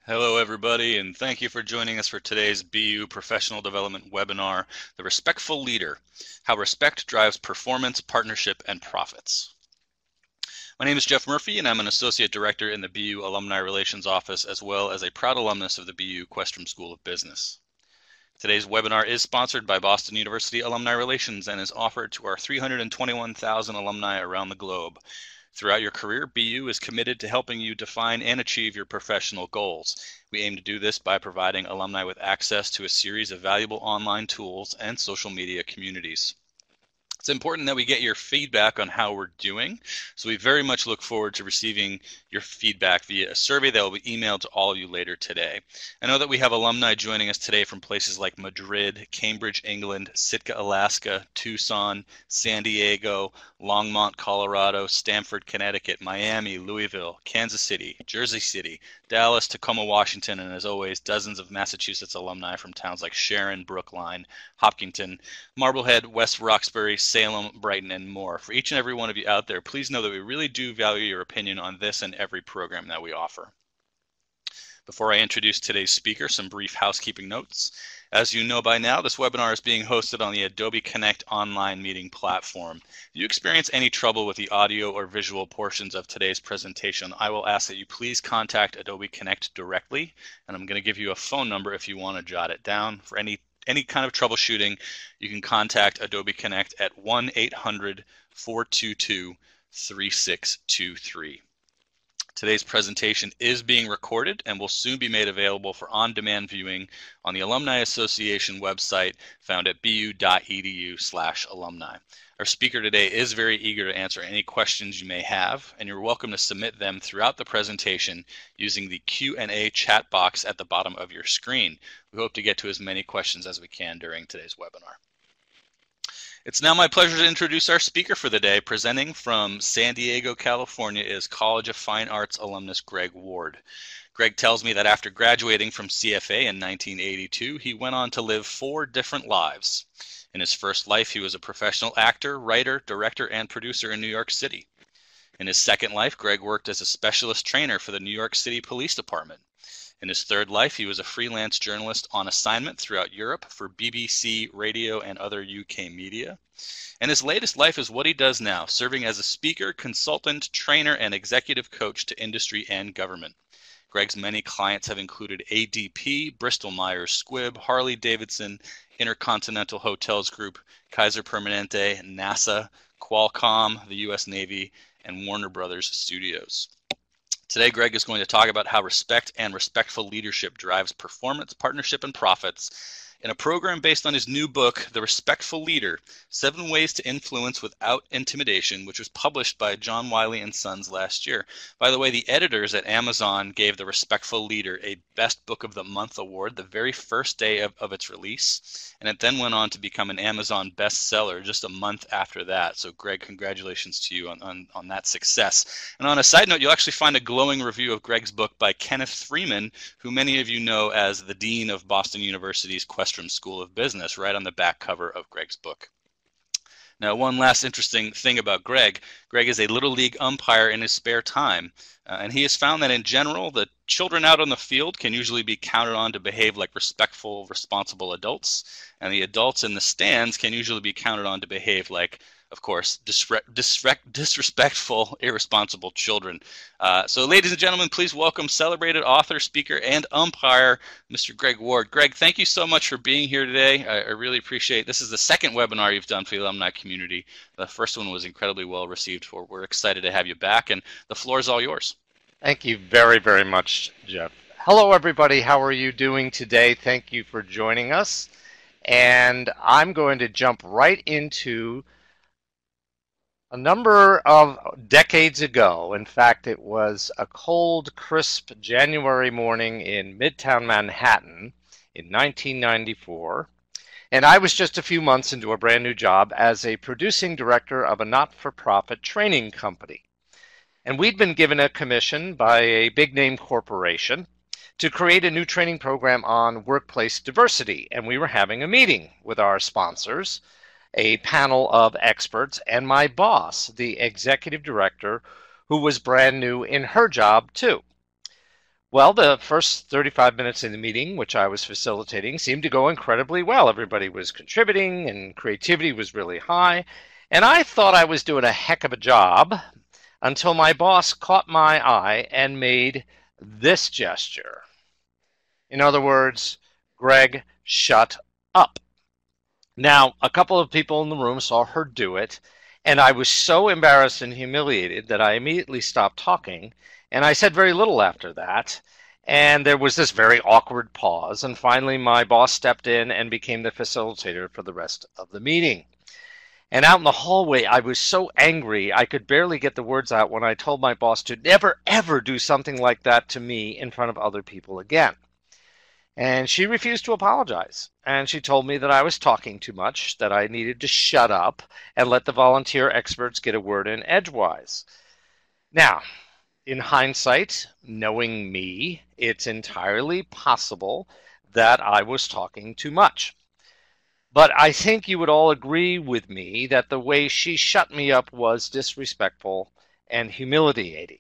Hello, everybody, and thank you for joining us for today's BU Professional Development webinar, The Respectful Leader, How Respect Drives Performance, Partnership, and Profits. My name is Jeff Murphy, and I'm an Associate Director in the BU Alumni Relations Office, as well as a proud alumnus of the BU Questrom School of Business. Today's webinar is sponsored by Boston University Alumni Relations and is offered to our 321,000 alumni around the globe. Throughout your career, BU is committed to helping you define and achieve your professional goals. We aim to do this by providing alumni with access to a series of valuable online tools and social media communities. It's important that we get your feedback on how we're doing, so we very much look forward to receiving your feedback via a survey that will be emailed to all of you later today. I know that we have alumni joining us today from places like Madrid, Cambridge, England, Sitka, Alaska, Tucson, San Diego, Longmont, Colorado, Stamford, Connecticut, Miami, Louisville, Kansas City, Jersey City, Dallas, Tacoma, Washington, and as always, dozens of Massachusetts alumni from towns like Sharon, Brookline, Hopkinton, Marblehead, West Roxbury, Salem, Brighton, and more. For each and every one of you out there, please know that we really do value your opinion on this and every program that we offer. Before I introduce today's speaker, some brief housekeeping notes. As you know by now, this webinar is being hosted on the Adobe Connect online meeting platform. If you experience any trouble with the audio or visual portions of today's presentation, I will ask that you please contact Adobe Connect directly, and I'm going to give you a phone number if you want to jot it down. For any kind of troubleshooting, you can contact Adobe Connect at 1-800-422-3623. Today's presentation is being recorded and will soon be made available for on-demand viewing on the Alumni Association website found at bu.edu/alumni. Our speaker today is very eager to answer any questions you may have, and you're welcome to submit them throughout the presentation using the Q&A chat box at the bottom of your screen. We hope to get to as many questions as we can during today's webinar. It's now my pleasure to introduce our speaker for the day. Presenting from San Diego, California is College of Fine Arts alumnus Gregg Ward. Gregg tells me that after graduating from CFA in 1982, he went on to live 4 different lives. In his first life, he was a professional actor, writer, director, and producer in New York City. In his second life, Gregg worked as a specialist trainer for the New York City Police Department. In his third life, he was a freelance journalist on assignment throughout Europe for BBC, radio, and other UK media. And his latest life is what he does now, serving as a speaker, consultant, trainer, and executive coach to industry and government. Gregg's many clients have included ADP, Bristol-Myers Squibb, Harley-Davidson, Intercontinental Hotels Group, Kaiser Permanente, NASA, Qualcomm, the U.S. Navy, and Warner Brothers Studios. Today, Gregg is going to talk about how respect and respectful leadership drives performance, partnership, and profits in a program based on his new book, The Respectful Leader, 7 Ways to Influence Without Intimidation, which was published by John Wiley & Sons last year. By the way, the editors at Amazon gave The Respectful Leader a Best Book of the Month award the very first day of its release, and it then went on to become an Amazon bestseller just a month after that. So Gregg, congratulations to you on that success. And on a side note, you'll actually find a glowing review of Gregg's book by Kenneth Freeman, who many of you know as the Dean of Boston University's Questrom School of Business, right on the back cover of Gregg's book. Now, one last interesting thing about Gregg. Gregg is a Little League umpire in his spare time, and he has found that in general, the children out on the field can usually be counted on to behave like respectful, responsible adults, and the adults in the stands can usually be counted on to behave like, of course, disrespectful, irresponsible children. So ladies and gentlemen, please welcome celebrated author, speaker, and umpire, Mr. Gregg Ward. Gregg, thank you so much for being here today. I really appreciate it. This is the second webinar you've done for the alumni community. The first one was incredibly well received. We're excited to have you back, and the floor is all yours. Thank you very, very much, Jeff. Hello, everybody. How are you doing today? Thank you for joining us. And I'm going to jump right into a number of decades ago. In fact, it was a cold, crisp January morning in Midtown Manhattan in 1994. And I was just a few months into a brand new job as a producing director of a not-for-profit training company. And we'd been given a commission by a big-name corporation to create a new training program on workplace diversity. And we were having a meeting with our sponsors, a panel of experts, and my boss, the executive director, who was brand new in her job too. Well, the first 35 minutes in the meeting, which I was facilitating, seemed to go incredibly well. Everybody was contributing and creativity was really high. And I thought I was doing a heck of a job until my boss caught my eye and made this gesture. In other words, Gregg, shut up. Now, a couple of people in the room saw her do it, and I was so embarrassed and humiliated that I immediately stopped talking, and I said very little after that. And there was this very awkward pause, and finally my boss stepped in and became the facilitator for the rest of the meeting. And out in the hallway, I was so angry I could barely get the words out when I told my boss to never, ever do something like that to me in front of other people again. And she refused to apologize. And she told me that I was talking too much, that I needed to shut up and let the volunteer experts get a word in edgewise. Now, in hindsight, knowing me, it's entirely possible that I was talking too much. But I think you would all agree with me that the way she shut me up was disrespectful and humiliating.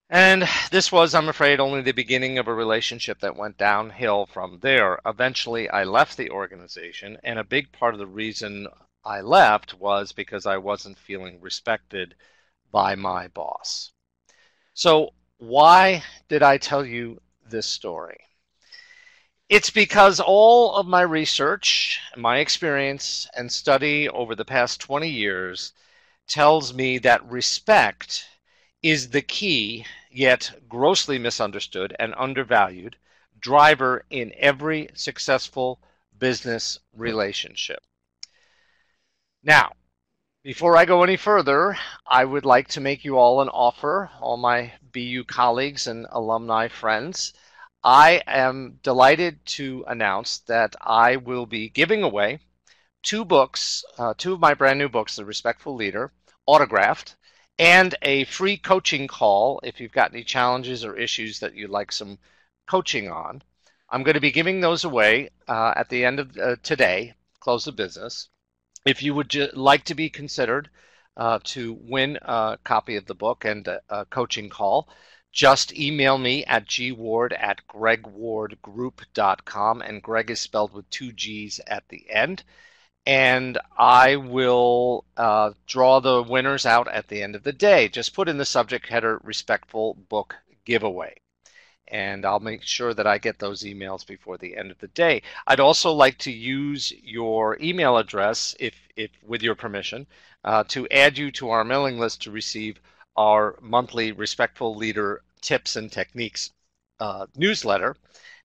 And this was, I'm afraid, only the beginning of a relationship that went downhill from there. Eventually, I left the organization, and a big part of the reason I left was because I wasn't feeling respected by my boss. So why did I tell you this story? It's because all of my research, my experience, and study over the past 20 years tells me that respect is the key, yet grossly misunderstood and undervalued, driver in every successful business relationship. Now, before I go any further, I would like to make you all an offer, all my BU colleagues and alumni friends. I am delighted to announce that I will be giving away two books, two of my brand new books, The Respectful Leader, autographed, and a free coaching call if you've got any challenges or issues that you'd like some coaching on. I'm going to be giving those away at the end of today, close of business. If you would like to be considered to win a copy of the book and a coaching call, just email me at gward@greggwardgroup.com, and Gregg is spelled with two G's at the end. And I will draw the winners out at the end of the day. Just put in the subject header, Respectful Book Giveaway. And I'll make sure that I get those emails before the end of the day. I'd also like to use your email address, if with your permission, to add you to our mailing list to receive our monthly Respectful Leader Tips and Techniques newsletter.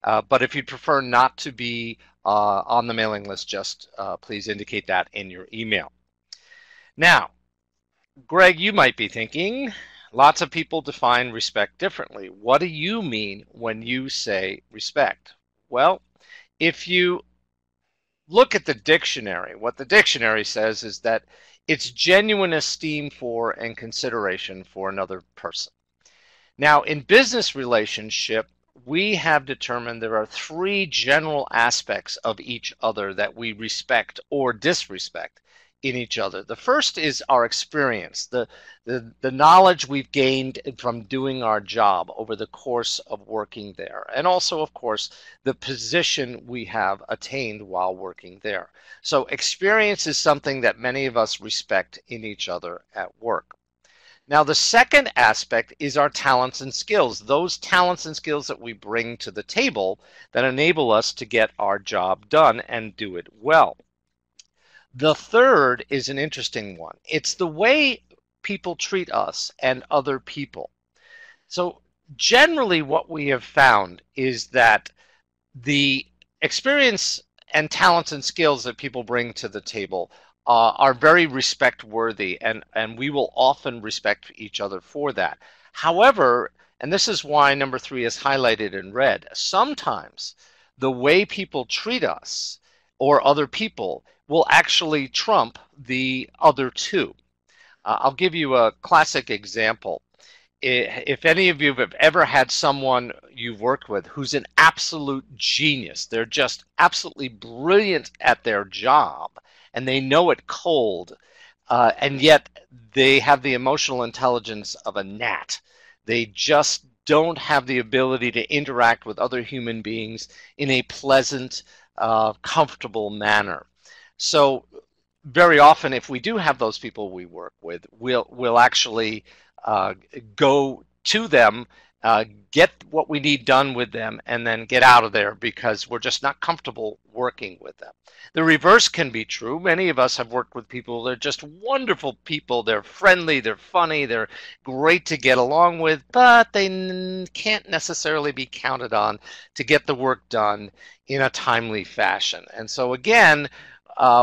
But if you'd prefer not to be on the mailing list, just please indicate that in your email. Now, Gregg, you might be thinking, lots of people define respect differently. What do you mean when you say respect? Well, if you look at the dictionary, what the dictionary says is that it's genuine esteem for and consideration for another person. Now, in business relationship, we have determined there are three general aspects of each other that we respect or disrespect in each other. The first is our experience, the knowledge we've gained from doing our job over the course of working there, and also, of course, the position we have attained while working there. So experience is something that many of us respect in each other at work. Now, the second aspect is our talents and skills, those talents and skills that we bring to the table that enable us to get our job done and do it well. The third is an interesting one. It's the way people treat us and other people. So generally what we have found is that the experience and talents and skills that people bring to the table are very respect-worthy, and we will often respect each other for that. However, and this is why number 3 is highlighted in red, sometimes the way people treat us or other people will actually trump the other two. I'll give you a classic example. If any of you have ever had someone you've worked with who's an absolute genius, they're just absolutely brilliant at their job, and they know it cold, and yet they have the emotional intelligence of a gnat. They just don't have the ability to interact with other human beings in a pleasant, comfortable manner. So very often, if we do have those people we work with, we'll actually uh, go to them, get what we need done with them, and then get out of there because we're just not comfortable working with them. The reverse can be true. Many of us have worked with people. They're just wonderful people. They're friendly. They're funny. They're great to get along with, but they can't necessarily be counted on to get the work done in a timely fashion. And so again,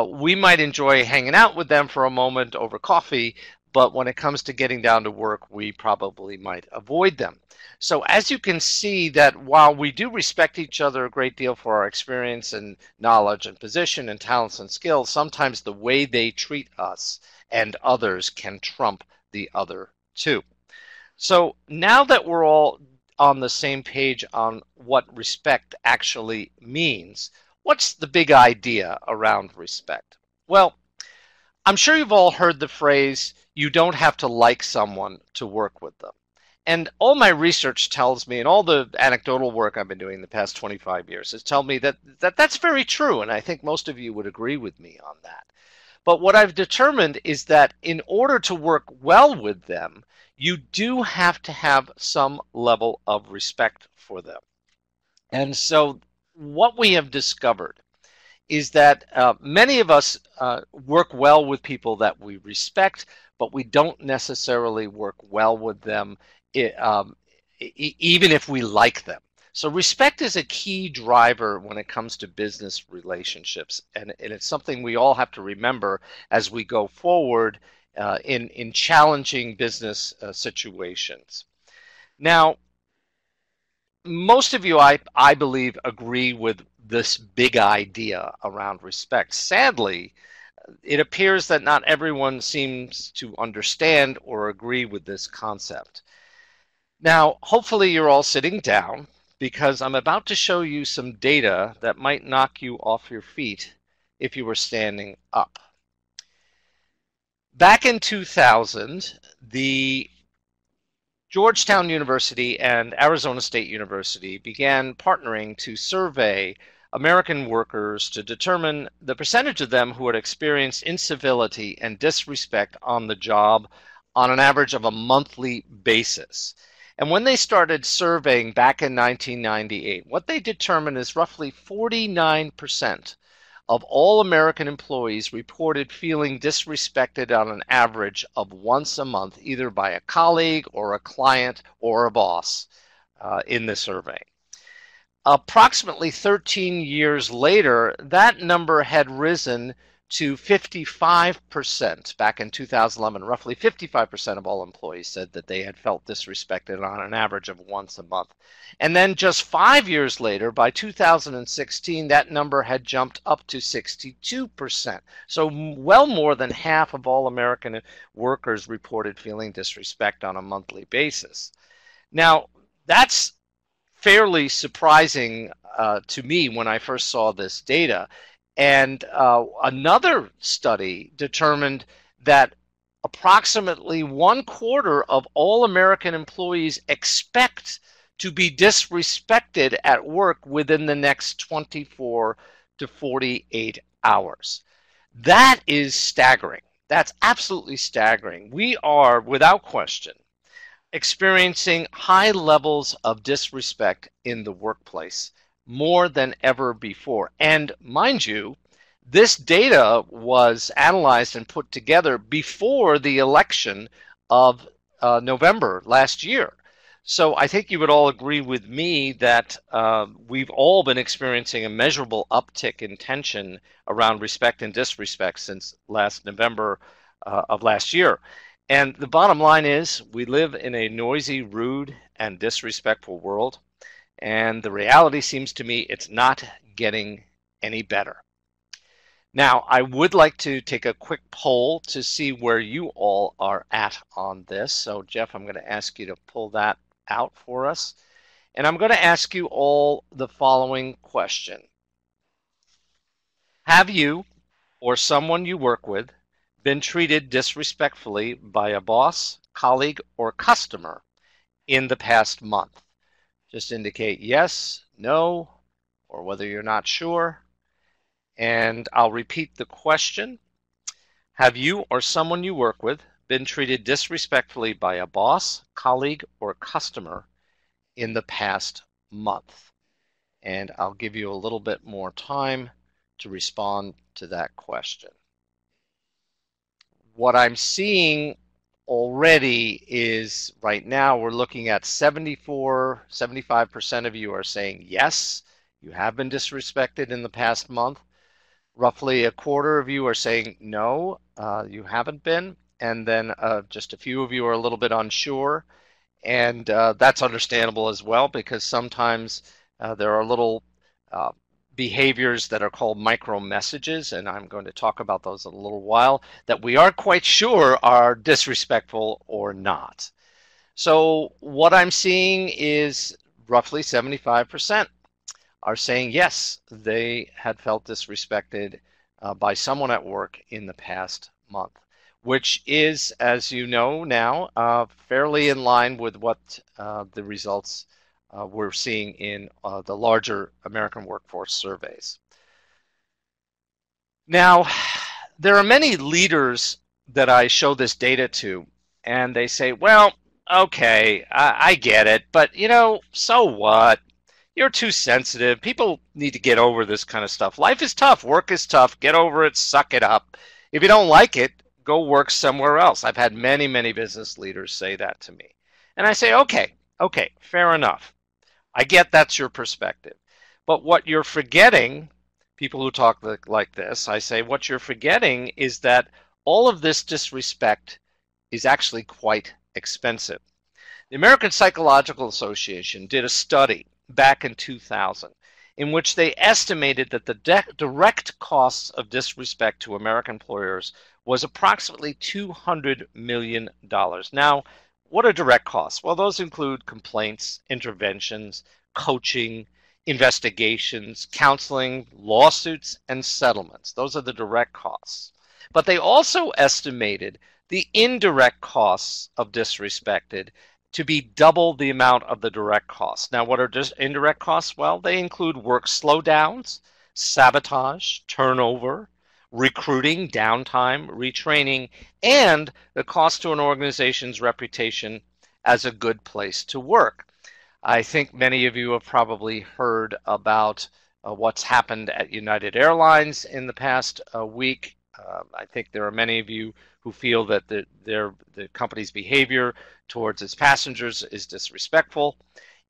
we might enjoy hanging out with them for a moment over coffee, but when it comes to getting down to work, we probably might avoid them. So as you can see, that while we do respect each other a great deal for our experience and knowledge and position and talents and skills, sometimes the way they treat us and others can trump the other two. So now that we're all on the same page on what respect actually means, what's the big idea around respect? Well, I'm sure you've all heard the phrase, you don't have to like someone to work with them. And all my research tells me, and all the anecdotal work I've been doing the past 25 years has told me that's very true, and I think most of you would agree with me on that. But what I've determined is that in order to work well with them, you do have to have some level of respect for them. And so what we have discovered is that many of us work well with people that we respect, but we don't necessarily work well with them even if we like them. So respect is a key driver when it comes to business relationships, and it's something we all have to remember as we go forward in challenging business situations. Now, most of you, I believe, agree with this big idea around respect. Sadly, it appears that not everyone seems to understand or agree with this concept. Now, hopefully you're all sitting down because I'm about to show you some data that might knock you off your feet if you were standing up. Back in 2000, the Georgetown University and Arizona State University began partnering to survey American workers to determine the percentage of them who had experienced incivility and disrespect on the job on an average of a monthly basis. And when they started surveying back in 1998, what they determined is roughly 49% of all American employees reported feeling disrespected on an average of once a month, either by a colleague or a client or a boss in the survey. Approximately 13 years later, that number had risen to 55% back in 2011. Roughly 55% of all employees said that they had felt disrespected on an average of once a month. And then just 5 years later, by 2016, that number had jumped up to 62%. So well more than half of all American workers reported feeling disrespect on a monthly basis. Now, that's fairly surprising to me when I first saw this data. And another study determined that approximately 1/4 of all American employees expect to be disrespected at work within the next 24 to 48 hours. That is staggering. That's absolutely staggering. We are, without question, experiencing high levels of disrespect in the workplace, more than ever before. And mind you, this data was analyzed and put together before the election of November last year. So I think you would all agree with me that we've all been experiencing a measurable uptick in tension around respect and disrespect since last November of last year. And the bottom line is we live in a noisy, rude, and disrespectful world. And the reality seems to me it's not getting any better. Now, I would like to take a quick poll to see where you all are at on this. So, Jeff, I'm going to ask you to pull that out for us. And I'm going to ask you all the following question. Have you or someone you work with been treated disrespectfully by a boss, colleague, or customer in the past month. Just indicate yes, no, or whether you're not sure. And I'll repeat the question. Have you or someone you work with been treated disrespectfully by a boss, colleague, or customer in the past month? And I'll give you a little bit more time to respond to that question. What I'm seeing already is right now we're looking at 75% of you are saying yes, you have been disrespected in the past month. Roughly a quarter of you are saying no, you haven't been. And then just a few of you are a little bit unsure. And that's understandable as well, because sometimes there are little behaviors that are called micro messages, and I'm going to talk about those in a little while, that we aren't quite sure are disrespectful or not. So what I'm seeing is roughly 75% are saying yes, they had felt disrespected by someone at work in the past month, which is, as you know now, fairly in line with what the results we're seeing in the larger American workforce surveys. Now, there are many leaders that I show this data to, and they say, well, okay, I get it, but so what? You're too sensitive. People need to get over this kind of stuff. Life is tough. Work is tough. Get over it. Suck it up. If you don't like it, go work somewhere else. I've had many, many business leaders say that to me. And I say, okay, fair enough. I get that's your perspective. But what you're forgetting, people who talk like this, I say, what you're forgetting is that all of this disrespect is actually quite expensive. The American Psychological Association did a study back in 2000 in which they estimated that the direct costs of disrespect to American employers was approximately $200 million. Now, what are direct costs? Well, those include complaints, interventions, coaching, investigations, counseling, lawsuits, and settlements. Those are the direct costs. But they also estimated the indirect costs of disrespected to be double the amount of the direct costs. Now, what are indirect costs? Well, they include work slowdowns, sabotage, turnover, recruiting, downtime, retraining, and the cost to an organization's reputation as a good place to work. I think many of you have probably heard about what's happened at United Airlines in the past week. I think there are many of you who feel that the company's behavior towards its passengers is disrespectful,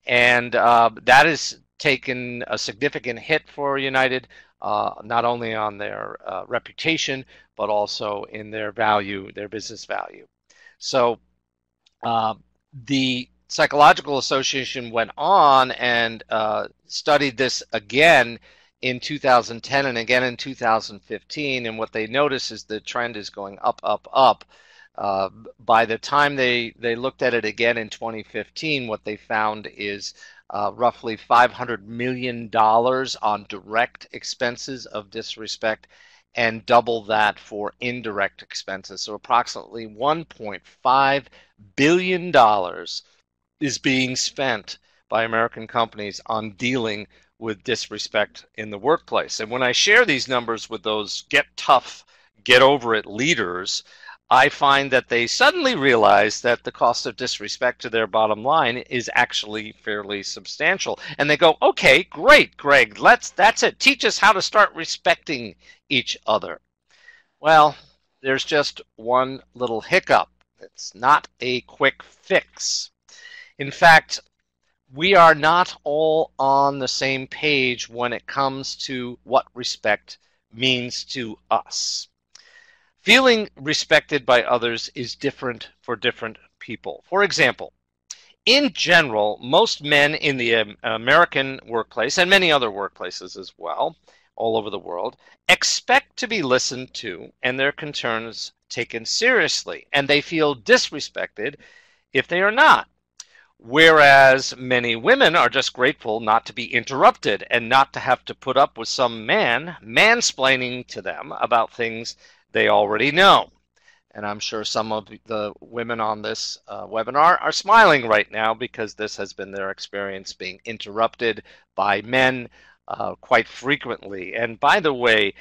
and that has taken a significant hit for United, not only on their reputation, but also in their value, their business value. So the Psychological Association went on and studied this again in 2010 and again in 2015, and what they notice is the trend is going up, up, up. By the time they looked at it again in 2015, what they found is roughly $500 million on direct expenses of disrespect, and double that for indirect expenses. So approximately $1.5 billion is being spent by American companies on dealing with disrespect in the workplace. And when I share these numbers with those get tough, get over it leaders, I find that they suddenly realize that the cost of disrespect to their bottom line is actually fairly substantial. And they go, okay, great, Gregg, that's it. Teach us how to start respecting each other. Well, there's just one little hiccup. It's not a quick fix. In fact, we are not all on the same page when it comes to what respect means to us. Feeling respected by others is different for different people. For example, in general, most men in the American workplace, and many other workplaces as well, all over the world, expect to be listened to and their concerns taken seriously, and they feel disrespected if they are not. Whereas many women are just grateful not to be interrupted and not to have to put up with some man mansplaining to them about things they already know. And I'm sure some of the women on this webinar are smiling right now because this has been their experience being interrupted by men quite frequently. And by the way,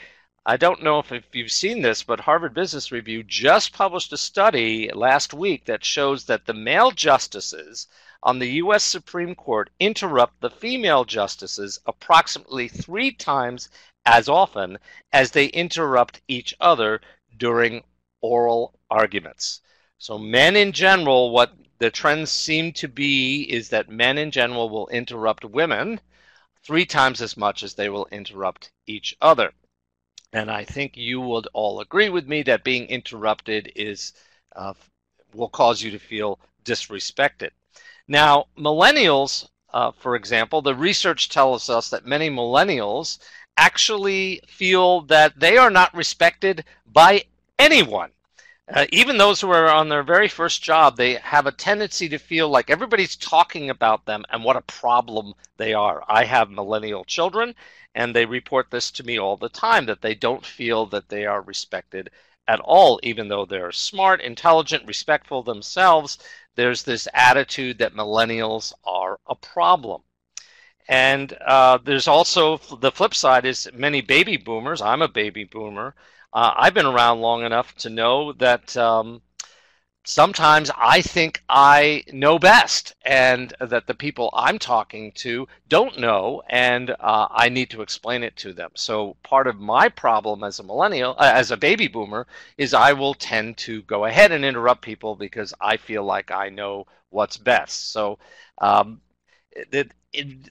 I don't know if you've seen this, but Harvard Business Review just published a study last week that shows that the male justices on the U.S. Supreme Court interrupt the female justices approximately 3 times as often as they interrupt each other during oral arguments. So men in general, what the trends seem to be is that men in general will interrupt women 3 times as much as they will interrupt each other. And I think you would all agree with me that being interrupted will cause you to feel disrespected. Now, millennials, for example, the research tells us that many millennials actually feel that they are not respected by anyone. Even those who are on their very first job, they have a tendency to feel like everybody's talking about them and what a problem they are. I have millennial children, and they report this to me all the time, that they don't feel that they are respected at all, even though they're smart, intelligent, respectful themselves. There's this attitude that millennials are a problem. And there's also the flip side is many baby boomers. I'm a baby boomer. I've been around long enough to know that sometimes I think I know best, and that the people I'm talking to don't know, and I need to explain it to them. So part of my problem as a millennial, as a baby boomer, is I will tend to go ahead and interrupt people because I feel like I know what's best. So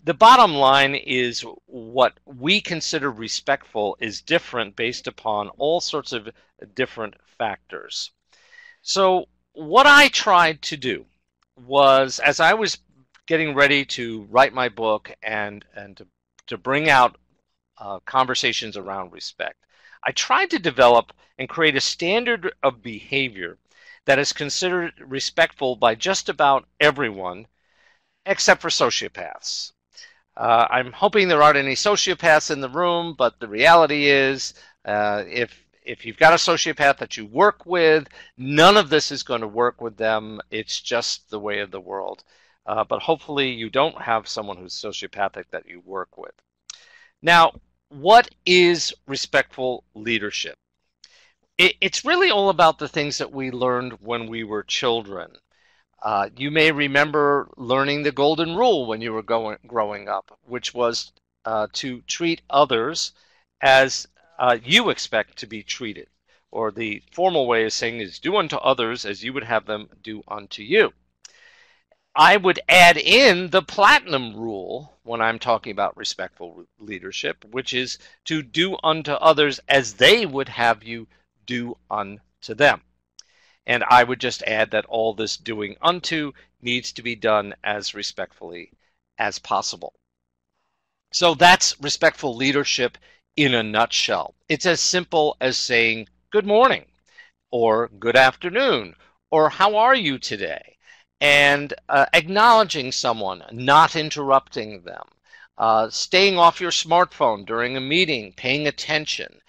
the bottom line is what we consider respectful is different based upon all sorts of different factors. So what I tried to do was, as I was getting ready to write my book and to bring out conversations around respect, I tried to develop and create a standard of behavior that is considered respectful by just about everyone except for sociopaths. I'm hoping there aren't any sociopaths in the room, but the reality is if you've got a sociopath that you work with, none of this is going to work with them. It's just the way of the world. But hopefully you don't have someone who's sociopathic that you work with. Now, what is respectful leadership? It's really all about the things that we learned when we were children. You may remember learning the golden rule when you were growing up, which was to treat others as you expect to be treated. Or the formal way of saying is do unto others as you would have them do unto you. I would add in the platinum rule when I'm talking about respectful leadership, which is to do unto others as they would have you do unto them. And I would just add that all this doing unto needs to be done as respectfully as possible. So that's respectful leadership in a nutshell. It's as simple as saying good morning or good afternoon or how are you today, and acknowledging someone, not interrupting them, staying off your smartphone during a meeting, paying attention,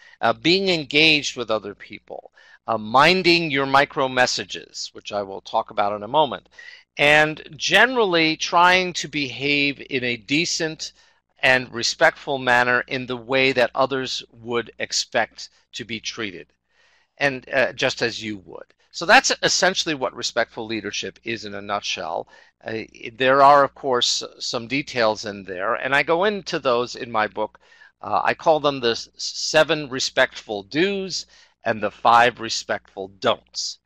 being engaged with other people, minding your micro messages, which I will talk about in a moment, and generally trying to behave in a decent and respectful manner in the way that others would expect to be treated, and just as you would. So that's essentially what respectful leadership is in a nutshell. There are, of course, some details in there, and I go into those in my book. I call them the 7 respectful do's and the 5 respectful don'ts.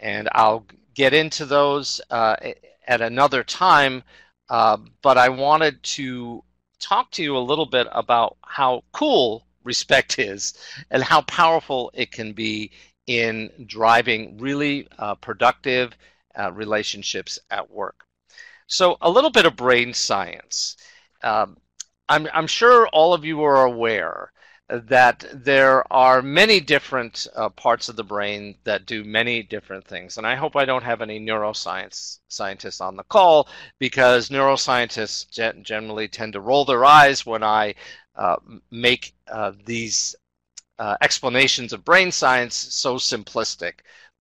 And I'll get into those at another time, but I wanted to talk to you a little bit about how cool respect is and how powerful it can be in driving really productive relationships at work. So a little bit of brain science. I'm sure all of you are aware that there are many different parts of the brain that do many different things. And I hope I don't have any neuroscience scientists on the call, because neuroscientists generally tend to roll their eyes when I make these explanations of brain science so simplistic.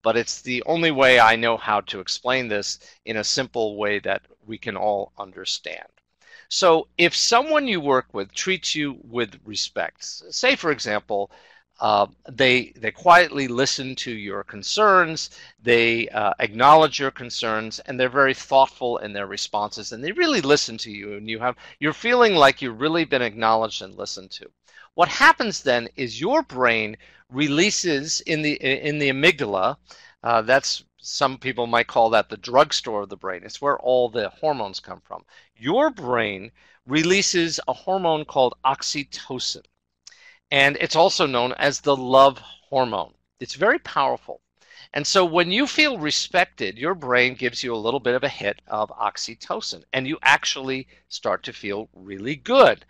but it's the only way I know how to explain this in a simple way that we can all understand. So if someone you work with treats you with respect, say for example, they quietly listen to your concerns, they acknowledge your concerns, and they're very thoughtful in their responses, and they really listen to you, and you're feeling like you've really been acknowledged and listened to. What happens then is your brain releases in the amygdala. That's some people might call that the drugstore of the brain. It's where all the hormones come from. Your brain releases a hormone called oxytocin, and it's also known as the love hormone. It's very powerful. And so when you feel respected, your brain gives you a little bit of a hit of oxytocin, and you actually start to feel really good.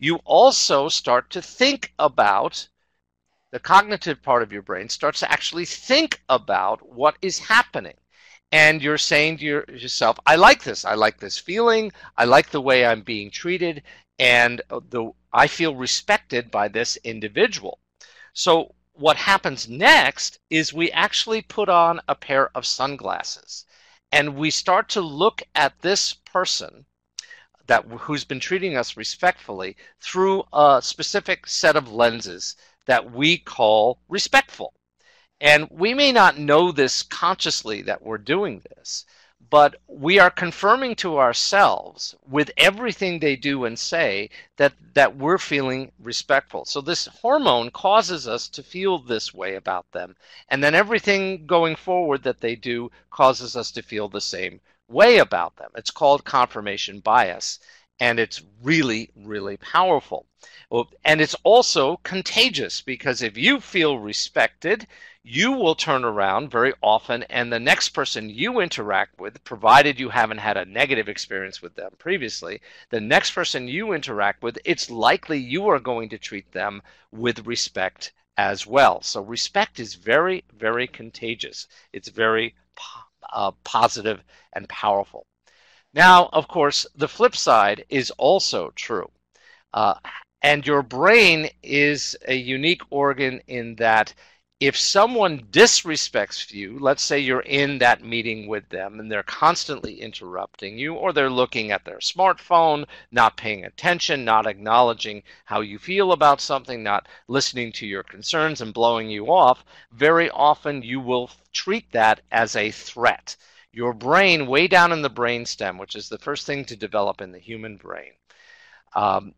You also start to think about, the cognitive part of your brain starts to actually think about what is happening. And you're saying to yourself, I like this. I like this feeling. I like the way I'm being treated. And I feel respected by this individual. So what happens next is we actually put on a pair of sunglasses. And we start to look at this person who's been treating us respectfully through a specific set of lenses that we call respectful. And we may not know this consciously that we're doing this, but we are confirming to ourselves with everything they do and say that we're feeling respectful. So this hormone causes us to feel this way about them. And then everything going forward that they do causes us to feel the same way about them. It's called confirmation bias, and it's really, really powerful. And it's also contagious, because if you feel respected, you will turn around very often, and the next person you interact with, provided you haven't had a negative experience with them previously, the next person you interact with, it's likely you are going to treat them with respect as well. So respect is very, very contagious. It's very positive and powerful. Now, of course, the flip side is also true. And your brain is a unique organ in that if someone disrespects you, let's say you're in that meeting with them and they're constantly interrupting you, or they're looking at their smartphone, not paying attention, not acknowledging how you feel about something, not listening to your concerns and blowing you off, very often you will treat that as a threat. Your brain, way down in the brainstem, which is the first thing to develop in the human brain,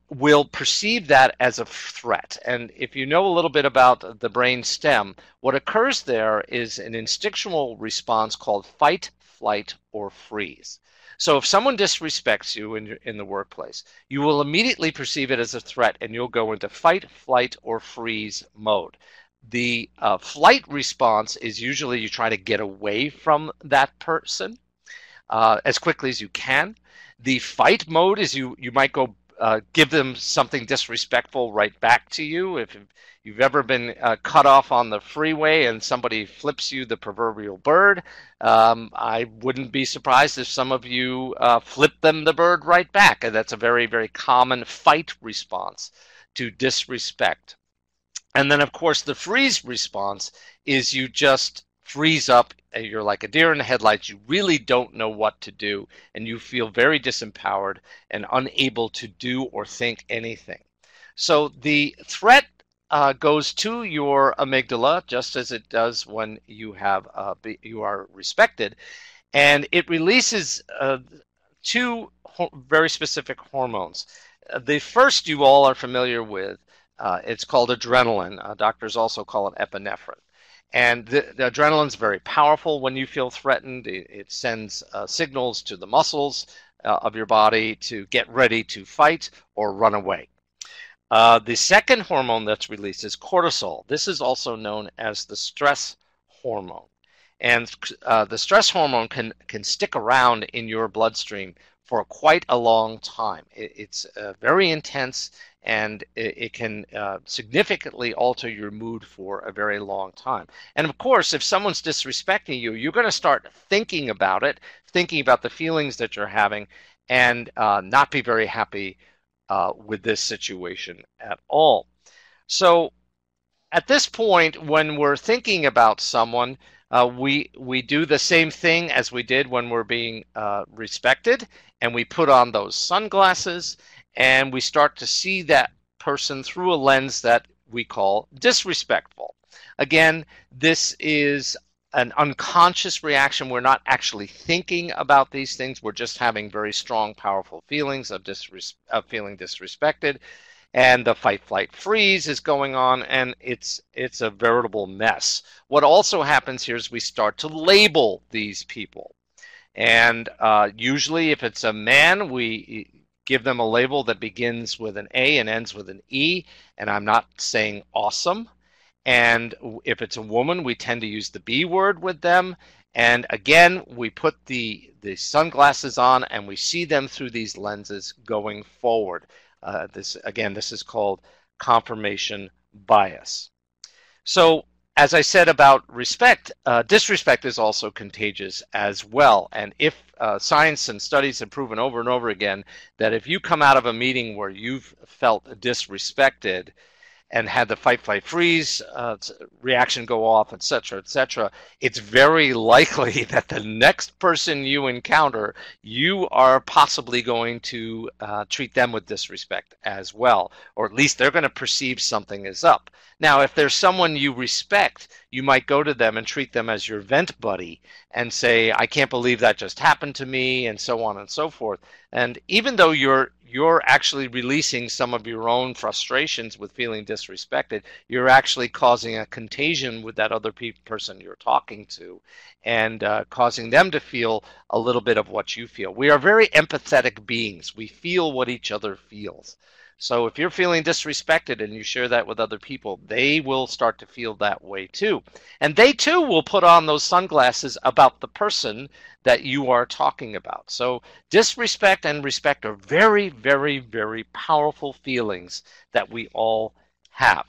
will perceive that as a threat. And if you know a little bit about the brain stem, what occurs there is an instinctual response called fight, flight, or freeze. So if someone disrespects you in the workplace, you will immediately perceive it as a threat, and you'll go into fight, flight, or freeze mode. The flight response is usually you try to get away from that person as quickly as you can. The fight mode is you might go give them something disrespectful right back to you. If you've ever been cut off on the freeway and somebody flips you the proverbial bird, I wouldn't be surprised if some of you flip them the bird right back. And that's a very, very common fight response to disrespect. And then, of course, the freeze response is you just freeze up. You're like a deer in the headlights. You really don't know what to do, and you feel very disempowered and unable to do or think anything. So the threat goes to your amygdala, just as it does when you are respected, and it releases two very specific hormones. The first you all are familiar with. It's called adrenaline. Doctors also call it epinephrine. And the adrenaline is very powerful when you feel threatened. It sends signals to the muscles of your body to get ready to fight or run away. The second hormone that's released is cortisol. This is also known as the stress hormone. And the stress hormone can stick around in your bloodstream for quite a long time. It's very intense, and it can significantly alter your mood for a very long time. And of course, if someone's disrespecting you, you're going to start thinking about it, thinking about the feelings that you're having, and not be very happy with this situation at all. So at this point, when we're thinking about someone, We do the same thing as we did when we're being respected, and we put on those sunglasses, and we start to see that person through a lens that we call disrespectful. Again, this is an unconscious reaction. We're not actually thinking about these things. We're just having very strong, powerful feelings of feeling disrespected, and the fight, flight, freeze is going on, and it's a veritable mess. What also happens here is we start to label these people, and usually, if it's a man, we give them a label that begins with an A and ends with an E, and I'm not saying awesome. And if it's a woman, we tend to use the B word with them. And again, we put the sunglasses on and we see them through these lenses going forward. This is called confirmation bias. So, as I said about respect, disrespect is also contagious as well. And if science and studies have proven over and over again that if you come out of a meeting where you've felt disrespected and had the fight, flight, freeze reaction go off, etc., it's very likely that the next person you encounter, you are possibly going to treat them with disrespect as well, or at least they're going to perceive something is up. Now, if there's someone you respect, you might go to them and treat them as your vent buddy and say, I can't believe that just happened to me, and so on and so forth. And even though you're actually releasing some of your own frustrations with feeling disrespected, you're actually causing a contagion with that other person you're talking to, and causing them to feel a little bit of what you feel. We are very empathetic beings. We feel what each other feels. So if you're feeling disrespected and you share that with other people, they will start to feel that way too. And they too will put on those sunglasses about the person that you are talking about. So disrespect and respect are very, very, very powerful feelings that we all have.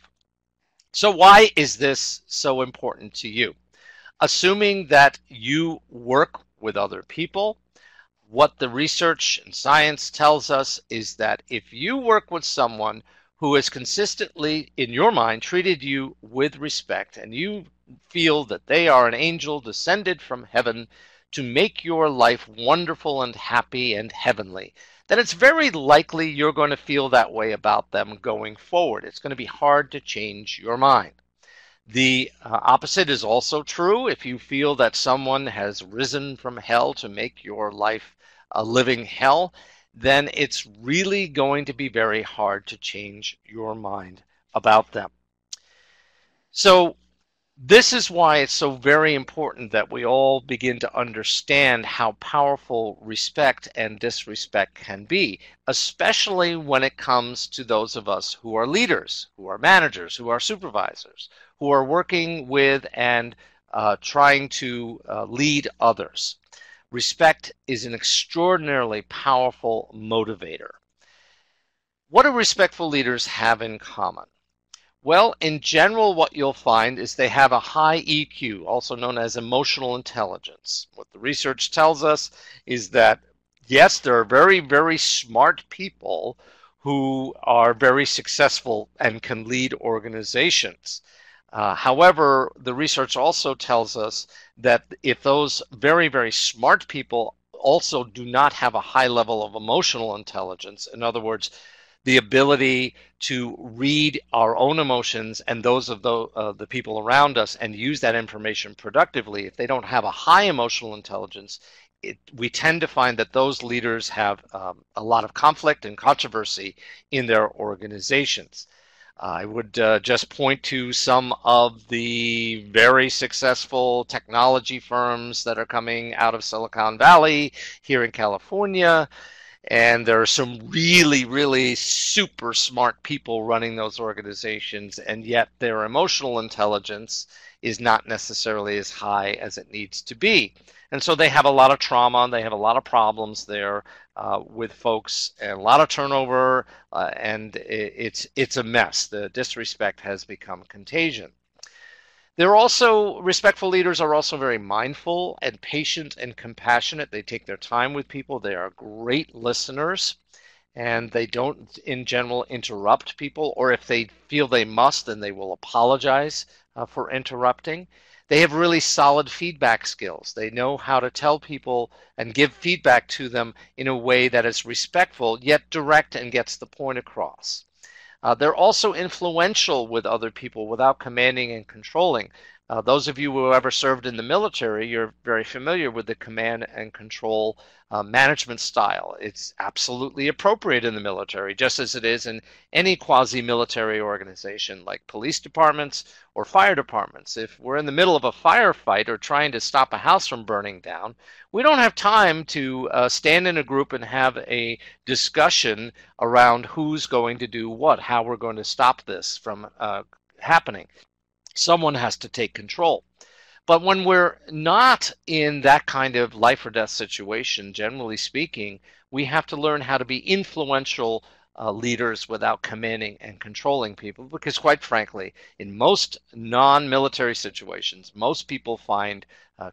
So why is this so important to you? Assuming that you work with other people, what the research and science tells us is that if you work with someone who has consistently, in your mind, treated you with respect, and you feel that they are an angel descended from heaven to make your life wonderful and happy and heavenly, then it's very likely you're going to feel that way about them going forward. It's going to be hard to change your mind. The opposite is also true. If you feel that someone has risen from hell to make your life a living hell, then it's really going to be very hard to change your mind about them. So this is why it's so very important that we all begin to understand how powerful respect and disrespect can be, especially when it comes to those of us who are leaders, who are managers, who are supervisors, who are working with and trying to lead others. Respect is an extraordinarily powerful motivator. What do respectful leaders have in common? Well, in general, what you'll find is they have a high EQ, also known as emotional intelligence. What the research tells us is that, yes, there are very, very smart people who are very successful and can lead organizations. However, the research also tells us that if those very, very smart people also do not have a high level of emotional intelligence, in other words, the ability to read our own emotions and those of the people around us and use that information productively, if they don't have a high emotional intelligence, we tend to find that those leaders have a lot of conflict and controversy in their organizations. I would just point to some of the very successful technology firms that are coming out of Silicon Valley here in California. And there are some really, really super smart people running those organizations, and yet their emotional intelligence is not necessarily as high as it needs to be. And so they have a lot of trauma, they have a lot of problems there with folks, and a lot of turnover, and it's a mess. The disrespect has become contagion. Respectful leaders are also very mindful and patient and compassionate. They take their time with people. They are great listeners, and they don't, in general, interrupt people, or if they feel they must, then they will apologize for interrupting. They have really solid feedback skills. They know how to tell people and give feedback to them in a way that is respectful yet direct and gets the point across. They're also influential with other people without commanding and controlling. Those of you who ever served in the military, you're very familiar with the command and control management style. It's absolutely appropriate in the military, just as it is in any quasi-military organization like police departments or fire departments. If we're in the middle of a firefight or trying to stop a house from burning down, we don't have time to stand in a group and have a discussion around who's going to do what, how we're going to stop this from happening. Someone has to take control. But when we're not in that kind of life or death situation, generally speaking, we have to learn how to be influential leaders without commanding and controlling people, because quite frankly, in most non-military situations, most people find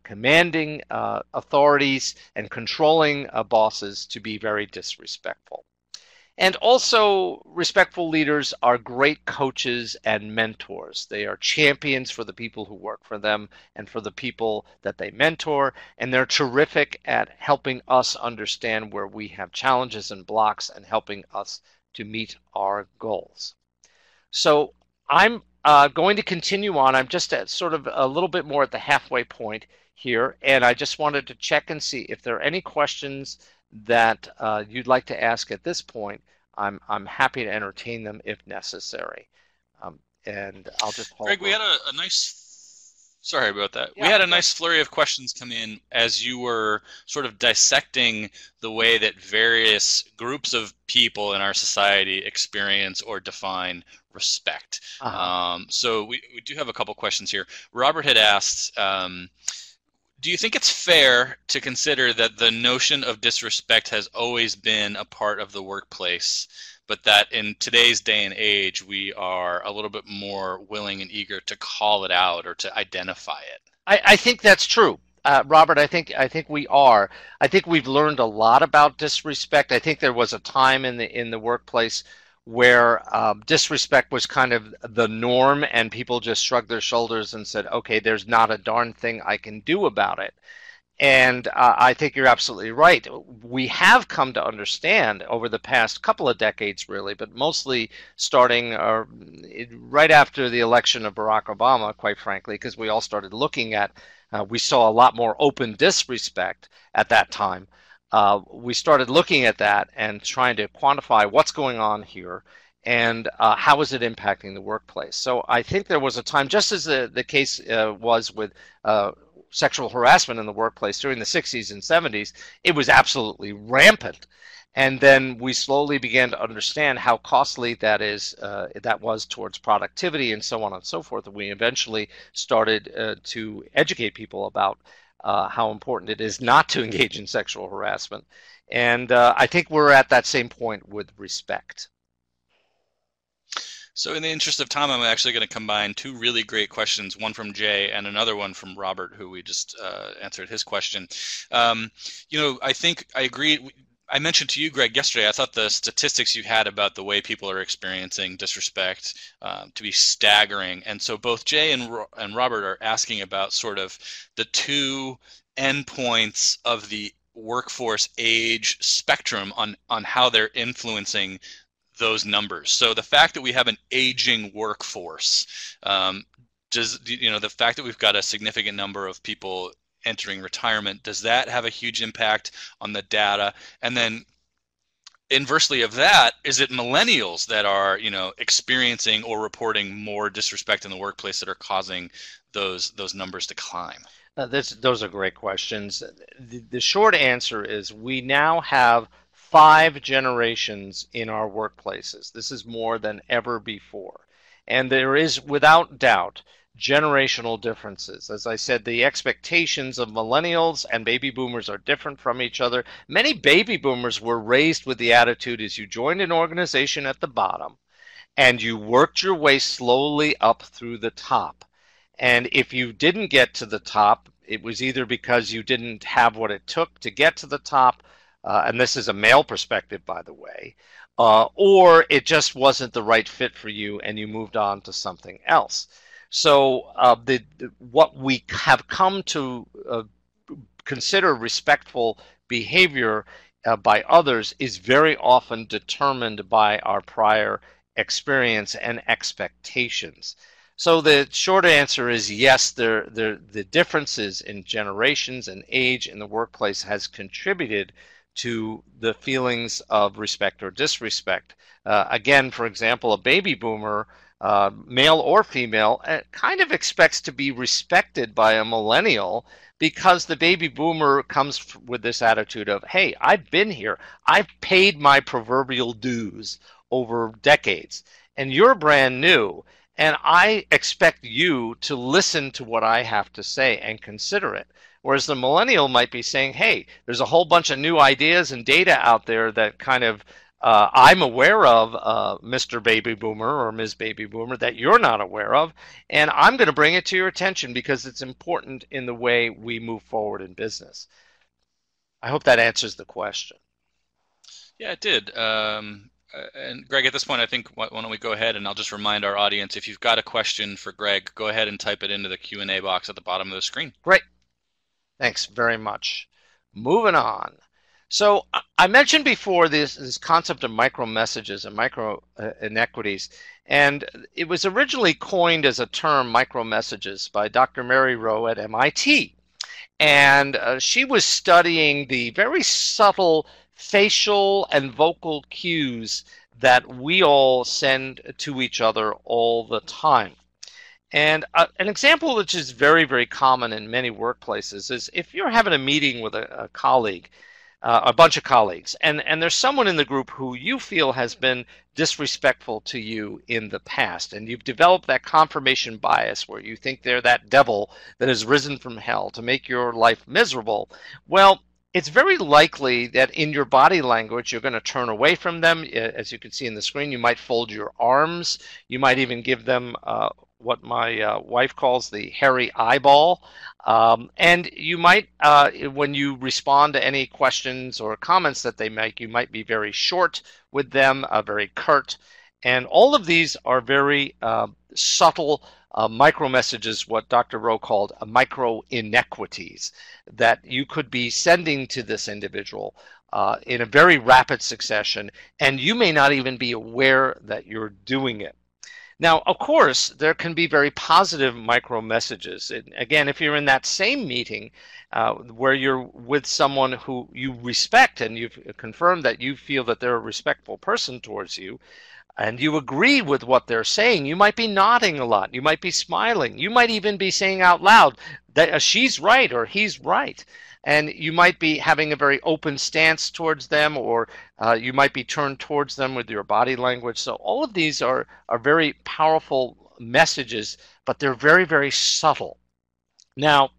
commanding authorities and controlling bosses to be very disrespectful. And also, respectful leaders are great coaches and mentors. They are champions for the people who work for them and for the people that they mentor, and they're terrific at helping us understand where we have challenges and blocks and helping us to meet our goals. So I'm going to continue on. I'm just at sort of a little bit more at the halfway point here, and I just wanted to check and see if there are any questions that you'd like to ask at this point. I'm happy to entertain them if necessary. And I'll just hold Greg, we had a nice, sorry about that. We had a nice flurry of questions come in as you were sort of dissecting the way that various groups of people in our society experience or define respect. So we do have a couple questions here. Robert had asked, do you think it's fair to consider that the notion of disrespect has always been a part of the workplace, but that in today's day and age, we are a little bit more willing and eager to call it out or to identify it? I think that's true. Robert, I think we are. I think we've learned a lot about disrespect. I think there was a time in the workplace where disrespect was kind of the norm and people just shrugged their shoulders and said, okay, there's not a darn thing I can do about it. And I think you're absolutely right. We have come to understand over the past couple of decades, really, but mostly starting right after the election of Barack Obama, quite frankly, because we all started looking at, we saw a lot more open disrespect at that time. We started looking at that and trying to quantify what's going on here and how is it impacting the workplace. So I think there was a time, just as the case was with sexual harassment in the workplace during the 60s and 70s, it was absolutely rampant. And then we slowly began to understand how costly that was towards productivity and so on and so forth. And we eventually started to educate people about how important it is not to engage in sexual harassment. And I think we're at that same point with respect. So in the interest of time, I'm actually going to combine two really great questions, one from Jay and another one from Robert, who we just answered his question. I think I agree. I mentioned to you, Greg, yesterday, I thought the statistics you had about the way people are experiencing disrespect to be staggering. And so both Jay and Robert are asking about sort of the two endpoints of the workforce age spectrum on how they're influencing those numbers. So the fact that we have an aging workforce, the fact that we've got a significant number of people entering retirement, does that have a huge impact on the data? And then inversely of that, is it millennials that are experiencing or reporting more disrespect in the workplace that are causing those numbers to climb? Those are great questions. The short answer is we now have 5 generations in our workplaces. This is more than ever before. And there is, without doubt, generational differences. As I said, the expectations of millennials and baby boomers are different from each other. Many baby boomers were raised with the attitude as you joined an organization at the bottom and you worked your way slowly up through the top. And if you didn't get to the top, it was either because you didn't have what it took to get to the top, and this is a male perspective, by the way, or it just wasn't the right fit for you and you moved on to something else. So what we have come to consider respectful behavior by others is very often determined by our prior experience and expectations. So the short answer is yes, the differences in generations and age in the workplace has contributed to the feelings of respect or disrespect. Again, for example, a baby boomer, male or female, kind of expects to be respected by a millennial because the baby boomer comes with this attitude of, hey, I've been here. I've paid my proverbial dues over decades, and you're brand new, and I expect you to listen to what I have to say and consider it. Whereas the millennial might be saying, hey, there's a whole bunch of new ideas and data out there that kind of I'm aware of, Mr. Baby Boomer or Ms. Baby Boomer, that you're not aware of, and I'm going to bring it to your attention because it's important in the way we move forward in business. I hope that answers the question. Yeah, it did. And Gregg, at this point, I think why don't we go ahead and I'll just remind our audience, if you've got a question for Gregg, go ahead and type it into the Q&A box at the bottom of the screen. Great. Thanks very much. Moving on. So I mentioned before this concept of micro messages and micro inequities, and it was originally coined as a term, micro messages, by Dr. Mary Rowe at MIT. And she was studying the very subtle facial and vocal cues that we all send to each other all the time. And an example which is very, very common in many workplaces is if you're having a meeting with a colleague, a bunch of colleagues, and there's someone in the group who you feel has been disrespectful to you in the past, and you've developed that confirmation bias where you think they're that devil that has risen from hell to make your life miserable. Well, it's very likely that in your body language you're going to turn away from them. As you can see in the screen, you might fold your arms. You might even give them what my wife calls the hairy eyeball. And you might, when you respond to any questions or comments that they make, you might be very short with them, very curt. And all of these are very subtle micro messages, what Dr. Rowe called micro inequities, that you could be sending to this individual in a very rapid succession, and you may not even be aware that you're doing it. Now, of course, there can be very positive micro messages. Again, if you're in that same meeting where you're with someone who you respect and you've confirmed that you feel that they're a respectful person towards you, and you agree with what they're saying, you might be nodding a lot. You might be smiling. You might even be saying out loud that she's right or he's right. And you might be having a very open stance towards them, or you might be turned towards them with your body language. So all of these are very powerful messages, but they're very, very subtle. Now,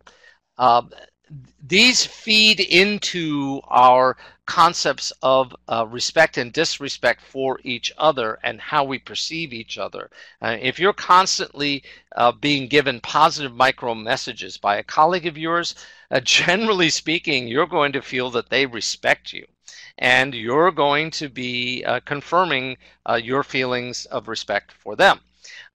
these feed into our concepts of respect and disrespect for each other and how we perceive each other. If you're constantly being given positive micro messages by a colleague of yours, generally speaking, you're going to feel that they respect you. And you're going to be confirming your feelings of respect for them.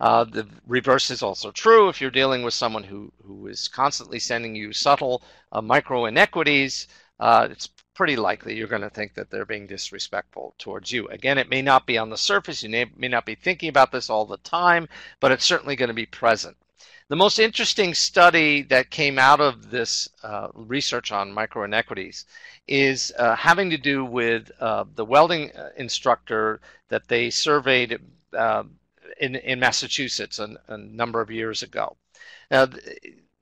The reverse is also true. If you're dealing with someone who is constantly sending you subtle micro inequities, it's pretty likely you're going to think that they're being disrespectful towards you. Again, it may not be on the surface. You may not be thinking about this all the time, but it's certainly going to be present. The most interesting study that came out of this research on micro inequities is having to do with the welding instructor that they surveyed in Massachusetts a number of years ago. Now,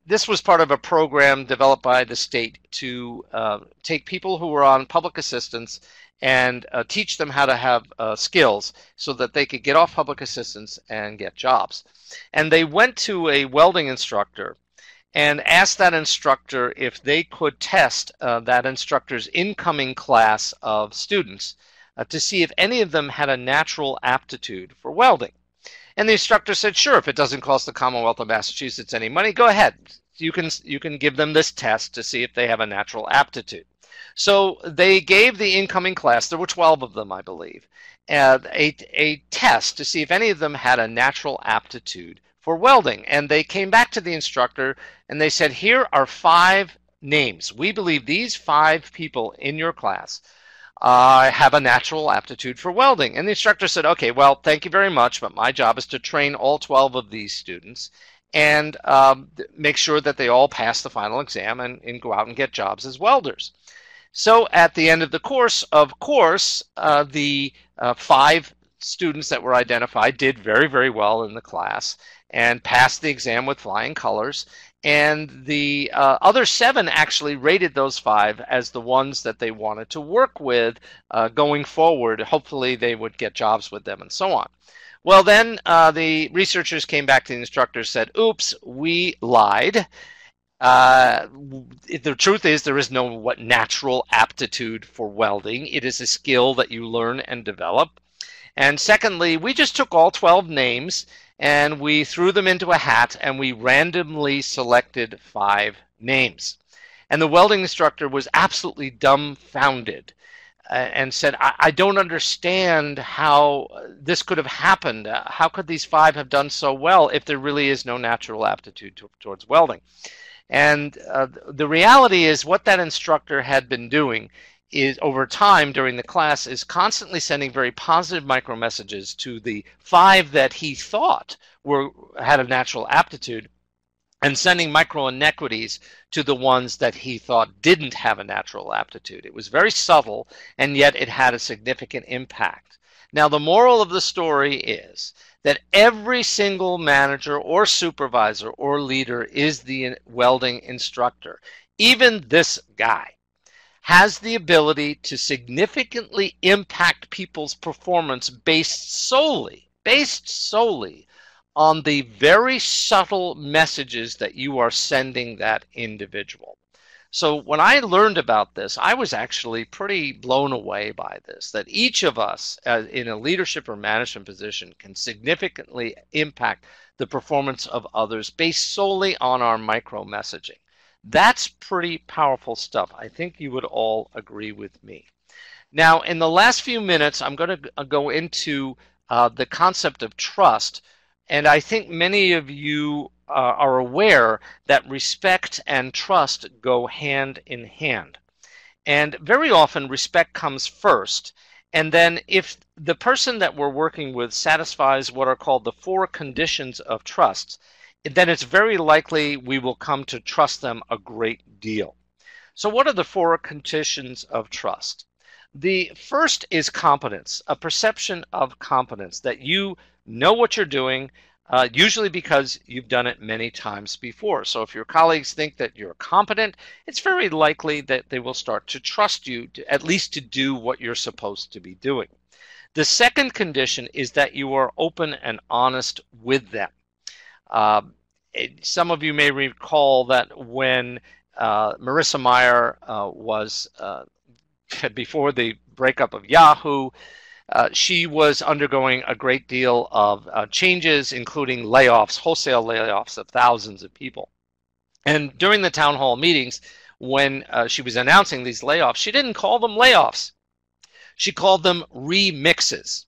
this was part of a program developed by the state to take people who were on public assistance and teach them how to have skills so that they could get off public assistance and get jobs. And they went to a welding instructor and asked that instructor if they could test that instructor's incoming class of students to see if any of them had a natural aptitude for welding. And the instructor said, sure, if it doesn't cost the Commonwealth of Massachusetts any money, go ahead. You can give them this test to see if they have a natural aptitude. So they gave the incoming class, there were 12 of them, I believe, a test to see if any of them had a natural aptitude for welding. And they came back to the instructor and they said, here are 5 names. We believe these 5 people in your class have a natural aptitude for welding. And the instructor said, okay, well, thank you very much, but my job is to train all 12 of these students and make sure that they all pass the final exam and go out and get jobs as welders. So at the end of the course, of course, the 5 students that were identified did very, very well in the class and passed the exam with flying colors. And the other 7 actually rated those 5 as the ones that they wanted to work with going forward. Hopefully they would get jobs with them and so on. Well, then the researchers came back to the instructors and said, oops, we lied. The truth is there is no natural aptitude for welding. It is a skill that you learn and develop. And secondly, we just took all 12 names and we threw them into a hat and we randomly selected 5 names. And the welding instructor was absolutely dumbfounded and said, I don't understand how this could have happened. How could these 5 have done so well if there really is no natural aptitude towards welding? And the reality is what that instructor had been doing is over time during the class is constantly sending very positive micro messages to the 5 that he thought had a natural aptitude and sending micro inequities to the ones that he thought didn't have a natural aptitude. It was very subtle, and yet it had a significant impact. Now, the moral of the story is that every single manager or supervisor or leader is the welding instructor. Even this guy has the ability to significantly impact people's performance based solely on the very subtle messages that you are sending that individual. So when I learned about this, I was actually pretty blown away by this, that each of us in a leadership or management position can significantly impact the performance of others based solely on our micro messaging. That's pretty powerful stuff. I think you would all agree with me. Now, in the last few minutes, I'm going to go into the concept of trust. And I think many of you are aware that respect and trust go hand in hand. And very often respect comes first. And then if the person that we're working with satisfies what are called the 4 conditions of trust, then it's very likely we will come to trust them a great deal. So what are the 4 conditions of trust? The first is competence, a perception of competence, that you know what you're doing, usually because you've done it many times before. So if your colleagues think that you're competent, it's very likely that they will start to trust you, at least to do what you're supposed to be doing. The second condition is that you are open and honest with them. Some of you may recall that when Marissa Mayer was, before the breakup of Yahoo, she was undergoing a great deal of changes, including layoffs, wholesale layoffs of thousands of people. And during the town hall meetings, when she was announcing these layoffs, she didn't call them layoffs. She called them remixes.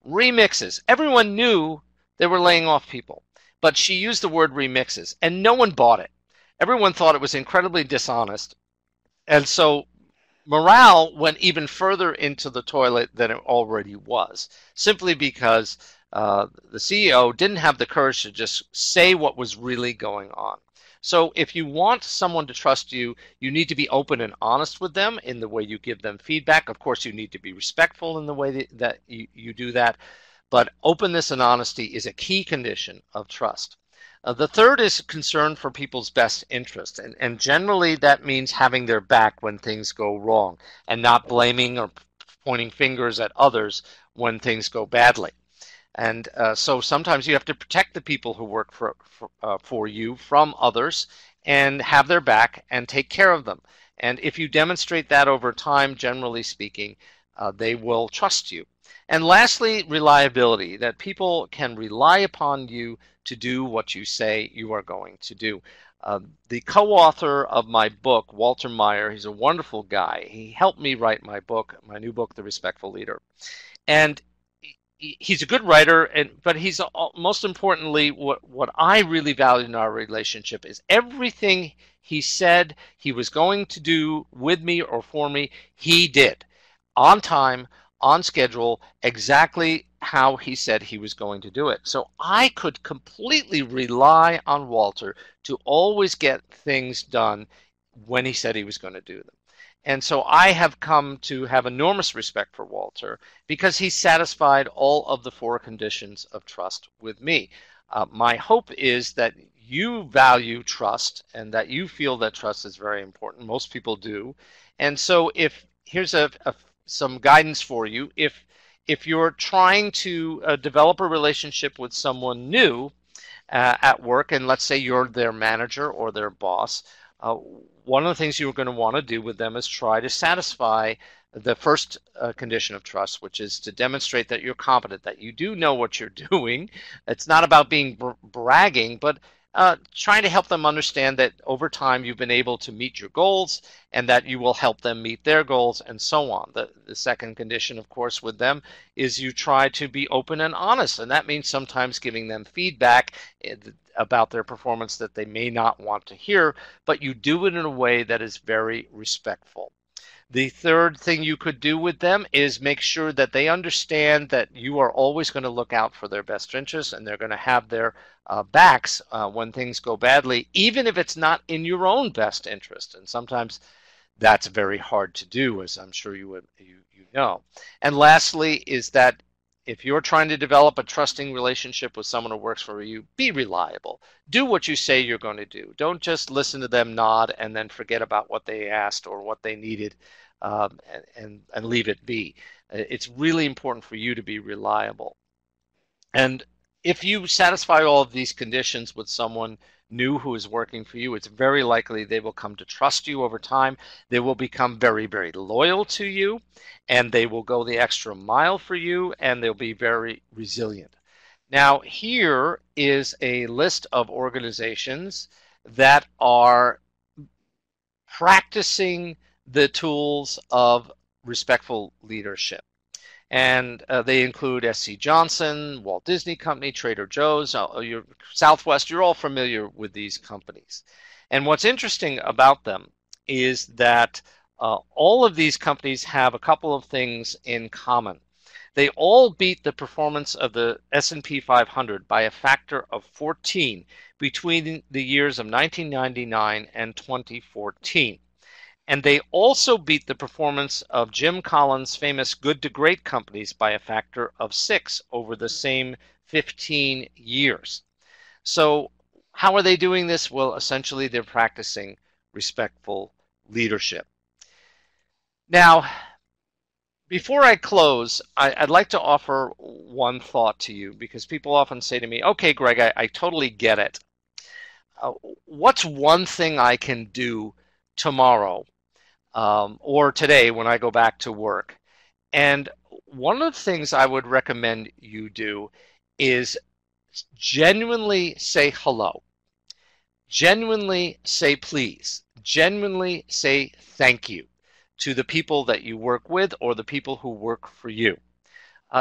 Remixes. Everyone knew they were laying off people, but she used the word remixes, and no one bought it. Everyone thought it was incredibly dishonest. And so morale went even further into the toilet than it already was, simply because the CEO didn't have the courage to just say what was really going on. So if you want someone to trust you, you need to be open and honest with them in the way you give them feedback. Of course, you need to be respectful in the way that you do that. But openness and honesty is a key condition of trust. The third is concern for people's best interest. And generally that means having their back when things go wrong and not blaming or pointing fingers at others when things go badly. And so sometimes you have to protect the people who work for you from others and have their back and take care of them. And if you demonstrate that over time, generally speaking, they will trust you. And lastly, reliability, that people can rely upon you to do what you say you are going to do. The co-author of my book, Walter Meyer, he's a wonderful guy. He helped me write my book, my new book, The Respectful Leader. And he's a good writer, but he's most importantly, what I really value in our relationship is everything he said he was going to do with me or for me, he did on time, on schedule, exactly how he said he was going to do it. So I could completely rely on Walter to always get things done when he said he was going to do them. And so I have come to have enormous respect for Walter because he satisfied all of the four conditions of trust with me. My hope is that you value trust and that you feel that trust is very important. Most people do. And so if here's some guidance for you, if you're trying to develop a relationship with someone new at work, and let's say you're their manager or their boss, one of the things you're going to want to do with them is try to satisfy the first condition of trust, which is to demonstrate that you're competent, that you do know what you're doing. It's not about being bragging, but trying to help them understand that over time you've been able to meet your goals and that you will help them meet their goals and so on. The second condition, of course, with them is you try to be open and honest, and that means sometimes giving them feedback about their performance that they may not want to hear, but you do it in a way that is very respectful. The third thing you could do with them is make sure that they understand that you are always going to look out for their best interests and they're going to have their backs when things go badly, even if it's not in your own best interest. And sometimes that's very hard to do, as I'm sure you know. And lastly is that if you're trying to develop a trusting relationship with someone who works for you, be reliable. Do what you say you're going to do. Don't just listen to them nod and then forget about what they asked or what they needed and leave it be. It's really important for you to be reliable. And if you satisfy all of these conditions with someone new who is working for you, it's very likely they will come to trust you over time. They will become very, very loyal to you, and they will go the extra mile for you, and they'll be very resilient. Now, here is a list of organizations that are practicing the tools of respectful leadership. And they include SC Johnson, Walt Disney Company, Trader Joe's, Southwest. You're all familiar with these companies. And what's interesting about them is that all of these companies have a couple of things in common. They all beat the performance of the S&P 500 by a factor of 14 between the years of 1999 and 2014. And they also beat the performance of Jim Collins' famous Good to Great companies by a factor of 6 over the same 15 years. So how are they doing this? Well, essentially they're practicing respectful leadership. Now, before I close, I'd like to offer one thought to you, because people often say to me, okay, Greg, I totally get it. What's one thing I can do tomorrow or today when I go back to work? And one of the things I would recommend you do is genuinely say hello, genuinely say please, genuinely say thank you to the people that you work with or the people who work for you.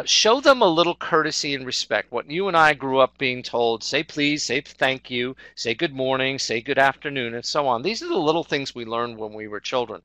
Show them a little courtesy and respect. What you and I grew up being told, say please, say thank you, say good morning, say good afternoon, and so on. These are the little things we learned when we were children.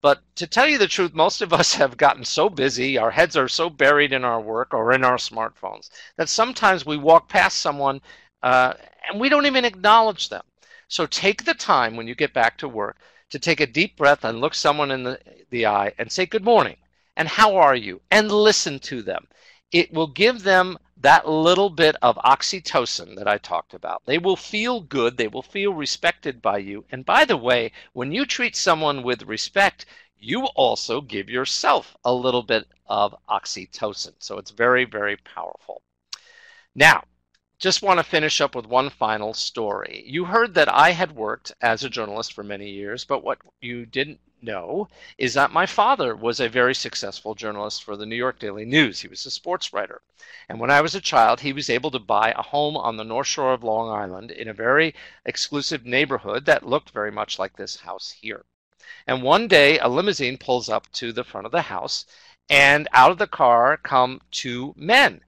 But to tell you the truth, most of us have gotten so busy, our heads are so buried in our work or in our smartphones, that sometimes we walk past someone and we don't even acknowledge them. So take the time when you get back to work to take a deep breath and look someone in the eye and say good morning and how are you, and listen to them. It will give them that little bit of oxytocin that I talked about. They will feel good. They will feel respected by you. And by the way, when you treat someone with respect, you also give yourself a little bit of oxytocin. So it's very, very powerful. Now, just want to finish up with one final story. You heard that I had worked as a journalist for many years, but what you didn't know is that my father was a very successful journalist for the New York Daily News. He was a sports writer. And when I was a child, he was able to buy a home on the North Shore of Long Island in a very exclusive neighborhood that looked very much like this house here. And one day, a limousine pulls up to the front of the house, and out of the car come two men.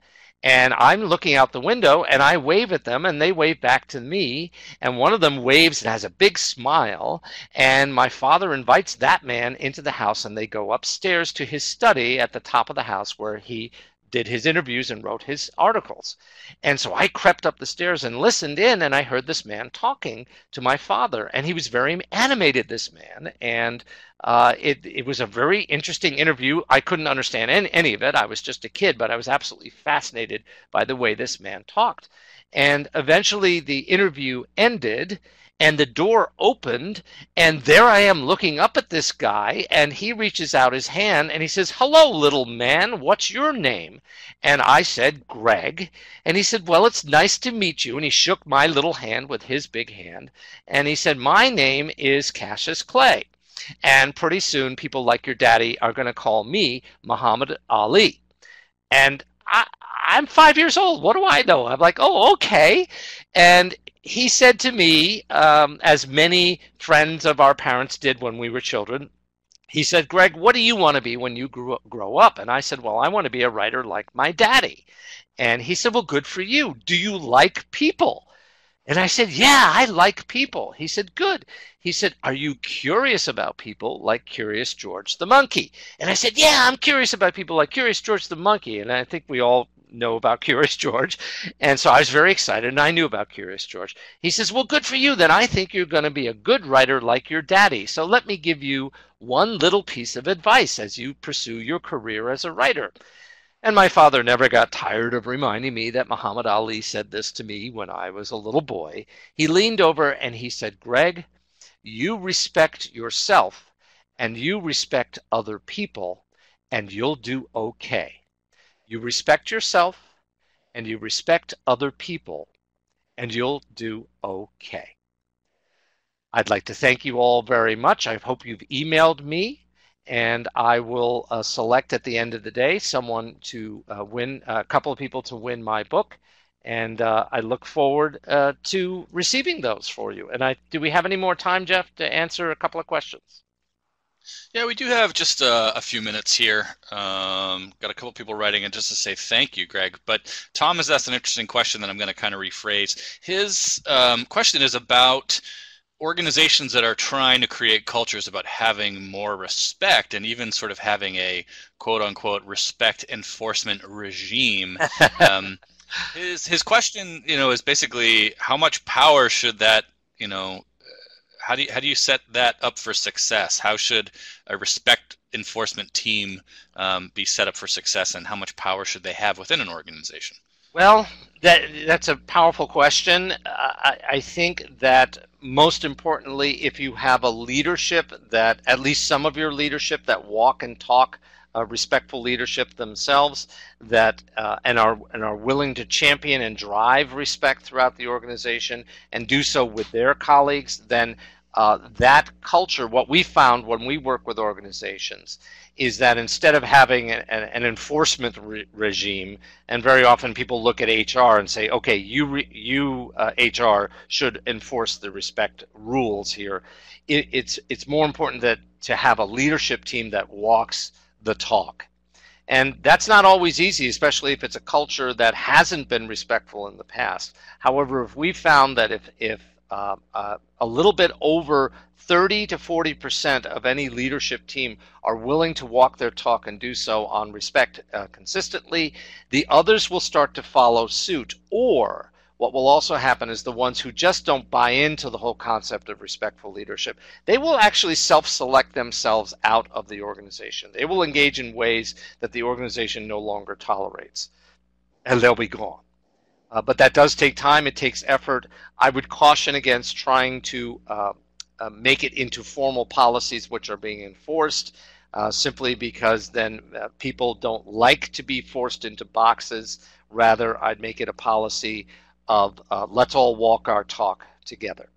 And I'm looking out the window and I wave at them and they wave back to me. And one of them waves and has a big smile. And my father invites that man into the house and they go upstairs to his study at the top of the house where he did his interviews and wrote his articles. And so I crept up the stairs and listened in, and I heard this man talking to my father, and he was very animated, this man, and it was a very interesting interview. I couldn't understand any of it. I was just a kid, but I was absolutely fascinated by the way this man talked. And eventually the interview ended, and the door opened, and there I am looking up at this guy, and he reaches out his hand and he says, "Hello, little man, what's your name?" And I said, "Gregg." And he said, "Well, it's nice to meet you." And he shook my little hand with his big hand, and he said, "My name is Cassius Clay. And pretty soon people like your daddy are going to call me Muhammad Ali." And I'm 5 years old. What do I know? I'm like, "Oh, okay." And he said to me, as many friends of our parents did when we were children, he said, "Gregg, what do you want to be when you grow up?" And I said, "Well, I want to be a writer like my daddy." And he said, "Well, good for you. Do you like people?" And I said, "Yeah, I like people." He said, "Good." He said, "Are you curious about people like Curious George the monkey?" And I said, "Yeah, I'm curious about people like Curious George the monkey." And I think we all know about Curious George. And so I was very excited, and I knew about Curious George. He says, "Well, good for you. Then I think you're going to be a good writer like your daddy. So let me give you one little piece of advice as you pursue your career as a writer." And my father never got tired of reminding me that Muhammad Ali said this to me when I was a little boy. He leaned over and he said, "Gregg, you respect yourself and you respect other people, and you'll do okay. You respect yourself and you respect other people, and you'll do okay." I'd like to thank you all very much. I hope you've emailed me, and I will select at the end of the day someone to win, a couple of people to win my book, and I look forward to receiving those for you. And do we have any more time, Jeff, to answer a couple of questions? Yeah, we do have just a few minutes here. Got a couple people writing in just to say thank you, Gregg. But Tom has asked an interesting question that I'm going to kind of rephrase. His question is about organizations that are trying to create cultures about having more respect and even sort of having a quote unquote respect enforcement regime. Um, his question, is basically how much power should that, how do you set that up for success? How should a respect enforcement team be set up for success, and how much power should they have within an organization? Well, that's a powerful question. I think that most importantly, if you have a leadership that, at least some of your leadership, that walk and talk respectful leadership themselves, that and are willing to champion and drive respect throughout the organization and do so with their colleagues, then that culture, what we found when we work with organizations, is that instead of having an enforcement regime, and very often people look at HR and say, "Okay, you HR should enforce the respect rules here." It's more important that to have a leadership team that walks the talk. And that's not always easy, especially if it's a culture that hasn't been respectful in the past. However, if we found that if a little bit over 30 to 40% of any leadership team are willing to walk their talk and do so on respect consistently, the others will start to follow suit. Or what will also happen is the ones who just don't buy into the whole concept of respectful leadership, they will actually self-select themselves out of the organization. They will engage in ways that the organization no longer tolerates, and they'll be gone. But that does take time. It takes effort. I would caution against trying to make it into formal policies which are being enforced, simply because then people don't like to be forced into boxes. Rather, I'd make it a policy of let's all walk our talk together.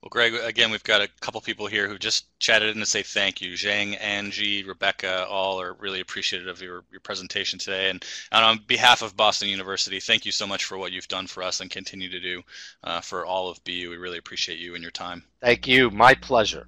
Well, Gregg, again, we've got a couple people here who just chatted in to say thank you. Zhang, Angie, Rebecca, all are really appreciative of your presentation today. And on behalf of Boston University, thank you so much for what you've done for us and continue to do for all of BU. We really appreciate you and your time. Thank you. My pleasure.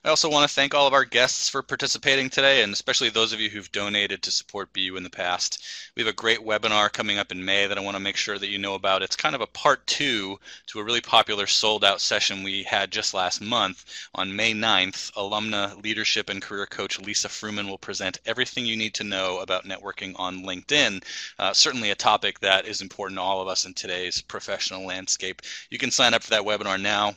I also want to thank all of our guests for participating today, and especially those of you who've donated to support BU in the past. We have a great webinar coming up in May that I want to make sure that you know about. It's kind of a part two to a really popular sold out session we had just last month. On May 9th, alumna leadership and career coach Lisa Fruman will present everything you need to know about networking on LinkedIn. Certainly a topic that is important to all of us in today's professional landscape. You can sign up for that webinar now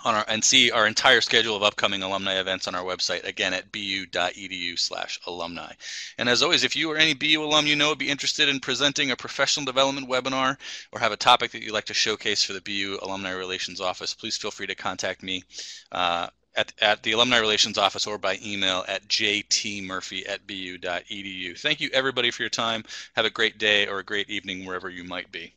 and see our entire schedule of upcoming alumni events on our website, again at bu.edu/alumni. And as always, if you or any BU alum you know would be interested in presenting a professional development webinar or have a topic that you'd like to showcase for the BU Alumni Relations Office, please feel free to contact me at the Alumni Relations Office or by email at jtmurphy@bu.edu. Thank you everybody for your time. Have a great day or a great evening wherever you might be.